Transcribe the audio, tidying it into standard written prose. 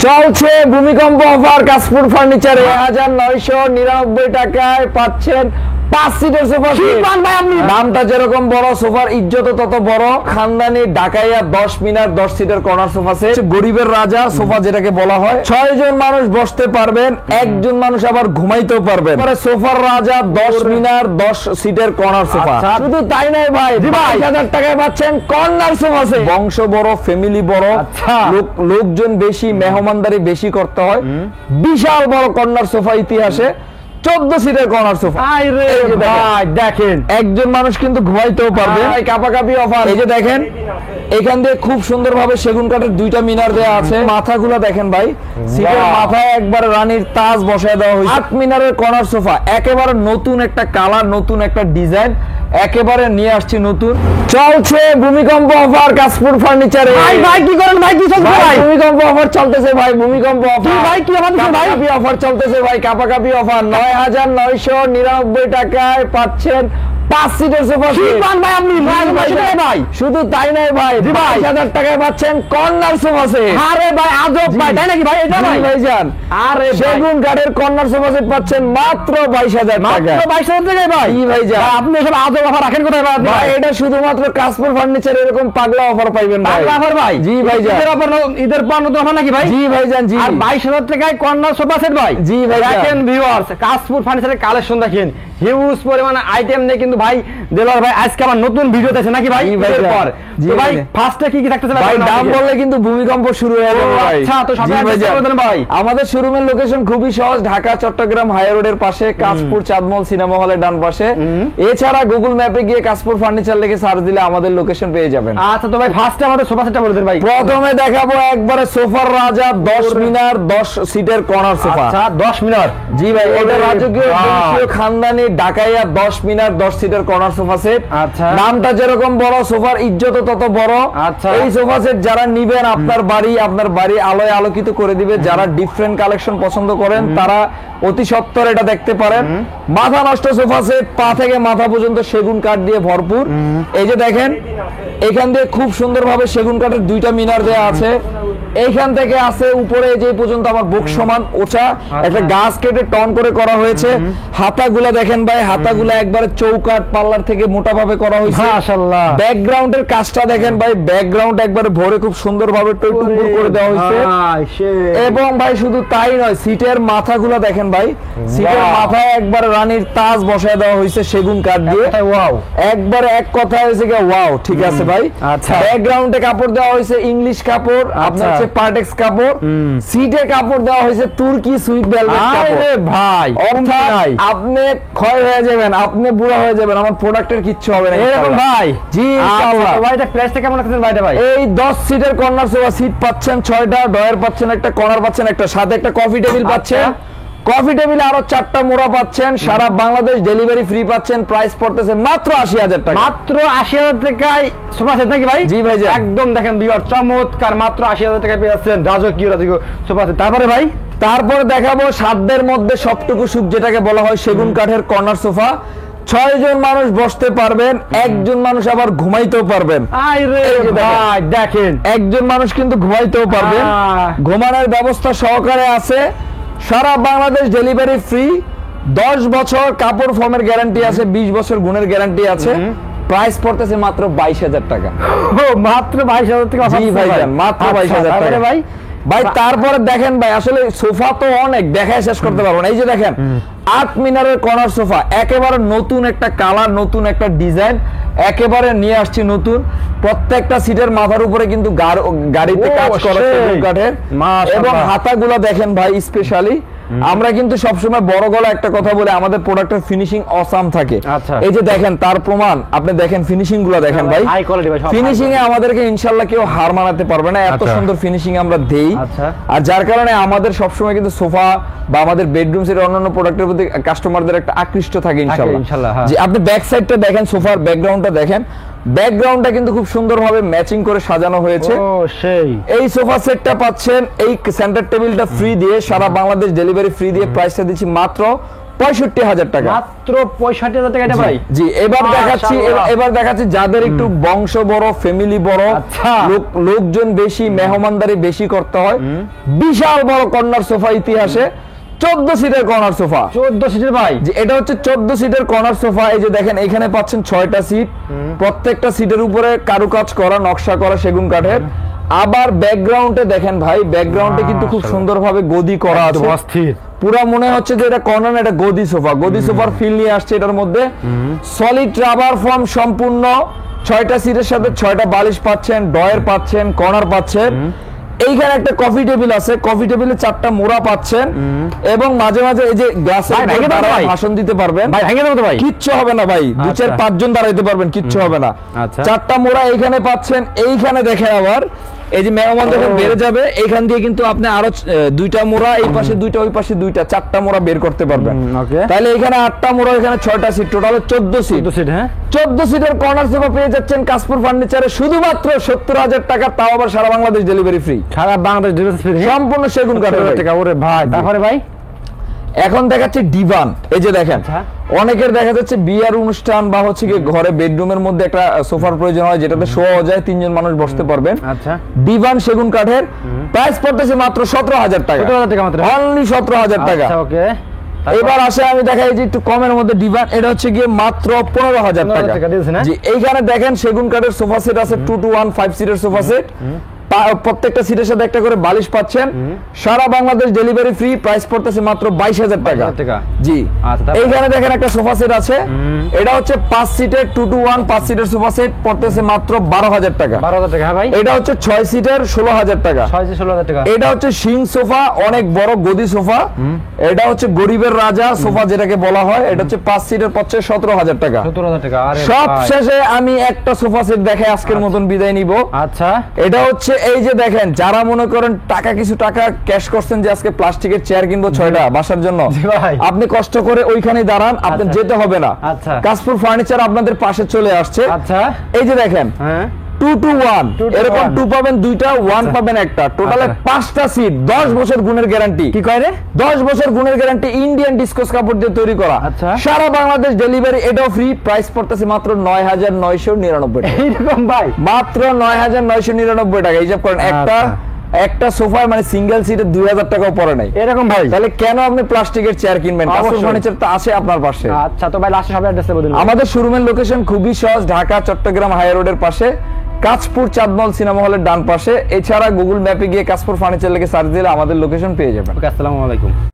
চলছে ভূমিকম্প অফার কাশপুর ফার্নিচারে 1999 টাকায় পাচ্ছেন 5 সিটের সোফা সেট। দামটা যেরকম বড়, সোফার ইজ্জত তত বড়। খানদানি ঢাকাইয়া 10 মিনার 10 সিটের কর্নার সোফা সেট, গরিবের রাজা সোফা যেটাকে বলা হয়। 6 জন মানুষ বসতে পারবেন, একজন মানুষ আবার ঘুমাইতেও পারবেন। সোফার রাজা 10 মিনার 10 সিটের কর্নার সোফা। শুধু তাই নয় ভাই, 22,000 টাকায় পাচ্ছেন কর্নার সোফা সেট। বংশ বড়, ফ্যামিলি বড়, লোকজন বেশি, মেহমানদারি বেশি করতে হয়। বিশাল বড় কর্নার সোফা, ইতিহাসে 14 সিটের কর্নার সোফা। দেখেন একজন মানুষ কিন্তু ঘুমাইতেও পারবে। কাপাকাপি অফার। এই যে দেখেন, এখান দিয়ে খুব সুন্দর ভাবে সেগুন কাঠের 2টা মিনার দেওয়া আছে। মাথাগুলো দেখেন ভাই, সিটের মাথায় একবার রানীর তাজ বসায় দেওয়া হয়েছে। 8 মিনারের কর্নার সোফা, একেবারে নতুন একটা কালার, নতুন একটা ডিজাইন, একেবারে নিয়ে আসছি নতুন। চলছে ভূমিকম্প অফার কাশপুর ফার্নিচারে। ভাই কি করেন ভাই, কি চলছে ভাই? ভূমিকম্প অফার চলতেছে ভাই, ভূমিকম্প অফার। ভাই কি অফার ভাই? অফার চলতেছে ভাই, কাপাকাপি অফার। 9,999 টাকায় পাচ্ছেন 5 সিটের সোফা সেট। ভাই শুধু তাই নয় ভাই, 22,000 টাকায় পাচ্ছেন কর্নার সোফা সেট। আরে ভাই আজব ভাই, তাই নাকি ভাই? এটা ভাই ভাইজান, আরে সেগুন কাঠের কর্নার সোফা সেট পাচ্ছেন মাত্র 22,000 টাকা। মাত্র 22,000 টাকায় ভাই? জি ভাইজান, আপনি সব আজব অফার রাখেন কোথায় ভাই? ভাই এটা শুধুমাত্র কাশপুর ফার্নিচার এরকম পাগলা অফার পাইবেন ভাই। পাগলা অফার ভাই? জি ভাইজান। ঈদের অফার, ঈদের পর নতুন অফার নাকি ভাই? জি ভাইজান, জি। আর 22,000 টাকায় কর্নার সোফা সেট ভাই? জি ভাই। দেখেন ভিউয়ার্স, কাশপুর ফার্নিচারের কালেকশন দেখেন, হিউজ পরিমাণে আইটেম নিয়ে কিন্তু ভাই দেলোয়ার ভাই আজকে আমার নতুন ভিডিও আছে নাকি ভাই? পর তো ভাই ফার্স্টে কি কি থাকতেছে ভাই? দাম বললে কিন্তু ভূমিকম্প শুরু হয়ে যাবে ভাই। আচ্ছা, তো সবাই বলেন ভাই। আমাদের শোরুমের লোকেশন খুবই সহজ, ঢাকা চট্টগ্রাম হাই রোডের পাশে, কাশপুর চাঁদমহল সিনেমা হলের ডান পাশে। এছাড়া গুগল ম্যাপে গিয়ে কাশপুর ফার্নিচার লিখে সার্চ দিলে আমাদের লোকেশন পেয়ে যাবেন। আচ্ছা, তো ভাই ফার্স্টে আমাদের সোফা সেটটা বলে দেন ভাই। প্রথমে দেখাবো একবারে সোফার রাজা 10 মিনার 10 সিটের কর্নার সোফা। আচ্ছা, 10 মিনার? জি ভাই, এটা রাজকীয় খানদানি ঢাকাইয়া 10 মিনার 10 সিটের কর্নার সোফা সেট। আচ্ছা, নামটা যেরকম বড়, সোফার ইজ্জত তত বড়। আচ্ছা, এই সোফা সেট যারা নিবেন আপনার বাড়ি আলোয় আলোকিত করে দিবে। যারা ডিফারেন্ট কালেকশন পছন্দ করেন তারা অতি সত্বর এটা দেখতে পারেন। মাথা নষ্ট সোফা সেট, পা থেকে মাথা পর্যন্ত সেগুন কাঠ দিয়ে ভরপুর। এই যে দেখেন, এখান দিয়ে খুব সুন্দরভাবে সেগুন কাঠের 2টা মিনার দেওয়া আছে। এইখান থেকে আছে উপরে যে পর্যন্ত আমার বুক সমান ওঠা একটা গাছ কেটে টন করে করা হয়েছে। হাতাগুলা দেখেন ভাই, হাতাগুলা একবারে চৌকাঠ পাল্লার থেকে মোটা ভাবে করা হয়েছে। মাশাআল্লাহ। ব্যাকগ্রাউন্ডের কাজটা দেখেন ভাই, ব্যাকগ্রাউন্ড একবারে ভরে খুব সুন্দরভাবে টুকটুক করে দেওয়া হয়েছে। এবং ভাই শুধু তাই নয়, সিটের মাথাগুলা দেখেন ভাই, সিটের মাথায় একবারে রানীর তাজ বসায় দেওয়া হয়েছে সেগুন কাঠ দিয়ে। ওয়াও, একবারে এক কথা হয়েছে কি ওয়াও। ঠিক আছে ভাই। আচ্ছা, ব্যাকগ্রাউন্ডে কাপড় দেওয়া হয়েছে ইংলিশ কাপড়, আপনার পার্টেক্স কাপড়। সিটে কাপড় দেওয়া হয়েছে তুর্কি সুইট ভেলভেট কাপড়। আরে ভাই, অর্থাৎ আপনি ক্ষয় হয়ে যাবেন, আপনি বুড়া হয়ে যাবেন, আমার প্রোডাক্টের কিচ্ছু হবে না এরকম ভাই। জি ইনশাআল্লাহ। ভাই এটা প্রাইসটা কেমন রাখছেন ভাই? ভাই এই 10 সিটের কর্নার সোফা সিট পাচ্ছেন 6টা, ডয়ার পাচ্ছেন একটা, কর্নার পাচ্ছেন একটা, সাথে একটা কফি টেবিল পাচ্ছেন। কফি টেবিলে আরো 4টা মোড়া পাচ্ছেন। সারা বাংলাদেশ ডেলিভারি ফ্রি পাচ্ছেন। প্রাইস পড়তেছে মাত্র 80,000 টাকা। মাত্র 80,000 টাকায় সোফা সেট নাকি ভাই? জি ভাই, একদম দেখেন ভিউয়ার, চমৎকার, মাত্র 80,000 টাকায় পেয়ে যাচ্ছেন রাজকীয় সোফা সেট। তারপরে ভাই, তারপরে দেখাবো সাধ্যের মধ্যে সবটুকু সুখ, যেটাকে বলা হয় সেগুন কাঠের কর্নার সোফা। 6 জন মানুষ বসতে পারবেন, একজন মানুষ আবার ঘুমাইতেও পারবেন। ভাই দেখেন, একজন মানুষ কিন্তু ঘুমাইতেও পারবেন, ঘুমানোর ব্যবস্থা সহকারে আছে। সারা বাংলাদেশ ডেলিভারি ফ্রি, 10 বছর কাপড় ফর্মের গ্যারান্টি আছে, 20 বছর গুণের গ্যারান্টি আছে। প্রাইস পড়তেছে মাত্র 22,000 টাকা। ও মাত্র 22,000 টাকা? জি ভাইজান, মাত্র 22,000 টাকা ভাই। ভাই তারপরে দেখেন ভাই, আসলে সোফা তো অনেক দেখায় শেষ করতে পারবো না। এই যে দেখেন, 8 মিনারের কর্নার সোফা, একেবারে নতুন একটা কালার, নতুন একটা ডিজাইন, একেবারে নিয়ে আসছি নতুন। প্রত্যেকটা সিটের মাথার উপরে কিন্তু গাড়িতে কাজ করা সেগুন কাঠের। এবং হাতাগুলো দেখেন ভাই, স্পেশালি আমরা কিন্তু সবসময় বড় গলা একটা কথা বলে, আমাদের প্রোডাক্টের ফিনিশিং অসাম থাকে। এই যে দেখেন, তার প্রমাণ আপনি দেখেন, ফিনিশিং গুলো দেখেন ভাই, ফিনিশিং এ আমাদেরকে ইনশাআল্লাহ কেউ হার মানাতে পারবে না, এত সুন্দর ফিনিশিং আমরা দেই। আর যার কারণে আমাদের সবসময় কিন্তু সোফা বা আমাদের বেডরুম সেট অন্যান্য প্রোডাক্টের প্রতি কাস্টমারদের একটা আকৃষ্ট থাকে ইনশাআল্লাহ। যে আপনি ব্যাক সাইডটা দেখেন, সোফার ব্যাকগ্রাউন্ডটা দেখেন, ব্যাকগ্রাউন্ডটা কিন্তু খুব সুন্দরভাবে ম্যাচিং করে সাজানো হয়েছে। এই সোফা সেটটা পাচ্ছেন এই সেন্টার টেবিলটা ফ্রি দিয়ে, সারা বাংলাদেশ ডেলিভারি ফ্রি দিয়ে। প্রাইসটা দিচ্ছি মাত্র 65,000 টাকা, মাত্র 65,000 টাকা এটা ভাই। জি এবার দেখাচ্ছি যাদের একটু বংশ বড়, ফ্যামিলি বড়, আচ্ছা। লোকজন বেশি, মেহমানদারি বেশি করতে হয়, বিশাল বড় কর্নার সোফা ইতিহাসে 14 সিটের কর্নার সোফা। 14 সিটের ভাই, যে এটা হচ্ছে 14 সিটের কর্নার সোফা। এই যে দেখেন এখানে পাচ্ছেন 6টা সিট, প্রত্যেকটা সিটের উপরে কারুকাজ করা, নকশা করা সেগুন কাঠের। আবার ব্যাকগ্রাউন্ডে দেখেন ভাই, ব্যাকগ্রাউন্ডে কিন্তু খুব সুন্দরভাবে গদি করা আছে, অস্থির। পুরা মনে হচ্ছে যে এটা কর্নার, এটা গদি সোফা, গদি সোফার ফিল নিয়ে আসছে এটার মধ্যে। সলিড রাবার ফর্ম সম্পূর্ণ, 6টা সিটের সাথে 6টা বালিশ পাচ্ছেন, ডয়ার পাচ্ছেন, কর্নার পাচ্ছেন। এইখানে একটা কফি টেবিল আছে, কফি টেবিলে 4টা মোড়া পাচ্ছেন, এবং মাঝে মাঝে এই যে গ্লাসের ভাষণ দিতে পারবেন, কিচ্ছু হবে না ভাই, 2-4-5 জন দাঁড়াইতে পারবেন, কিচ্ছু হবে না। 4টা মোড়া এইখানে পাচ্ছেন। এইখানে দেখেন আবার এই যে মেহমান যখন বেড়ে যাবে, এইখান দিয়ে কিন্তু আপনি আরো 2টা মোড়া, এই পাশে 2টা, ওই পাশে 2টা, 4টা মোড়া বের করতে পারবেন। তাহলে এখানে 8টা মোড়া, এখানে 6টা সিট, টোটাল 14 সিট। 14 সিটের কর্নার সোফা পেয়ে যাচ্ছেন কাশপুর ফার্নিচারে শুধুমাত্র 70,000 টাকা, তাও আবার সারা বাংলাদেশ ডেলিভারি ফ্রি। সারা বাংলাদেশ ডেলিভারি ফ্রি, সম্পূর্ণ সেগুন কাঠের টাকা। ওরে ভাই, তারপরে ভাই এখন দেখাচ্ছে ডিভান। এই যে দেখেন, অনেকের দেখা যাচ্ছে বিয়ের অনুষ্ঠান বা হচ্ছে কি ঘরে বেডরুমের মধ্যে একটা সোফার প্রয়োজন হয়, যেটাতে শোয়া যায়, 3 জন মানুষ বসতে পারবেন। আচ্ছা, ডিভান সেগুন কাঠের, প্রাইস পড়তেছে মাত্র 17,000 টাকা। 17,000 টাকা মাত্র, অনলি 17,000 টাকা। আচ্ছা, ওকে। এবার আসে আমি দেখাই যে একটু কমের মধ্যে ডিভান, এটা হচ্ছে গিয়ে মাত্র 15,000 টাকা। জি, এইখানে দেখেন সেগুন কাঠের সোফা সেট আছে, 2 to 1 5 সিটের সোফা সেট, প্রত্যেকটা সিটের সাথে একটা করে বালিশ পাচ্ছেন, সারা বাংলাদেশ ডেলিভারি ফ্রি, প্রাইস পড়তেছে মাত্র 22,000 টাকা। জি, এইখানে দেখেন একটা সোফা সেট আছে, এটা হচ্ছে 5 সিটের 2 to 1 5 সিটের সোফা সেট, পড়তেছে মাত্র 12,000 টাকা। 12,000 টাকা ভাই। এটা হচ্ছে 6 সিটের 16,000 টাকা। 16,000 টাকা। এটা হচ্ছে সিং সোফা, অনেক বড় গদি সোফা, এটা হচ্ছে গরিবের রাজা সোফা যেটাকে বলা হয়। এটা হচ্ছে 5 সিটের, পড়ছে 17,000 টাকা। 17,000 টাকা। আরে সব শেষে আমি একটা সোফা সেট দেখাই, আজকের মতন বিদায় নিব। আচ্ছা, এটা হচ্ছে এই যে দেখেন, যারা মনে করেন কিছু টাকা ক্যাশ করছেন যে আজকে প্লাস্টিকের চেয়ার কিনবো 6টা বাসার জন্য, আপনি কষ্ট করে ওইখানে দাঁড়ান, আপনার যেতে হবে না। কাশপুর ফার্নিচার আপনাদের পাশে চলে আসছে। আচ্ছা, এই যে দেখেন 2 to 1, এরকম 2 পাবেন 2টা, 1 পাবেন একটা, টোটালে 5টা সিট, 10 বছর গুণের গ্যারান্টি। কি কয় রে? 10 বছর গুণের গ্যারান্টি, ইন্ডিয়ান ডিসকস কাপড় দিয়ে তৈরি করা, সারা বাংলাদেশ ডেলিভারি, এটাও ফ্রি। প্রাইস পড়তেছে মাত্র 9,999 টাকা। এইরকম ভাই, মাত্র 9,999 টাকা। হিসাব করেন, একটা সোফায় মানে সিঙ্গেল সিটে 2,000 টাকাও পড়ে নাই এরকম ভাই। তাহলে কেন আপনি প্লাস্টিকের চেয়ার কিনবেন? কাশপুর ফার্নিচার তো আছে আপনার পাশে। আচ্ছা, তো ভাই লাস্টে সব অ্যাড্রেসে বলুন। আমাদের শোরুমের লোকেশন খুবই সহজ, ঢাকা চট্টগ্রাম হাই রোডের পাশে, কাঁচপুর চাঁদমল সিনেমা হলের ডান পাশে। এছাড়া গুগল ম্যাপে গিয়ে কাশপুর ফার্নিচার লিখে সার্চ দিলে আমাদের লোকেশন পেয়ে যাবেন। আসসালামু আলাইকুম।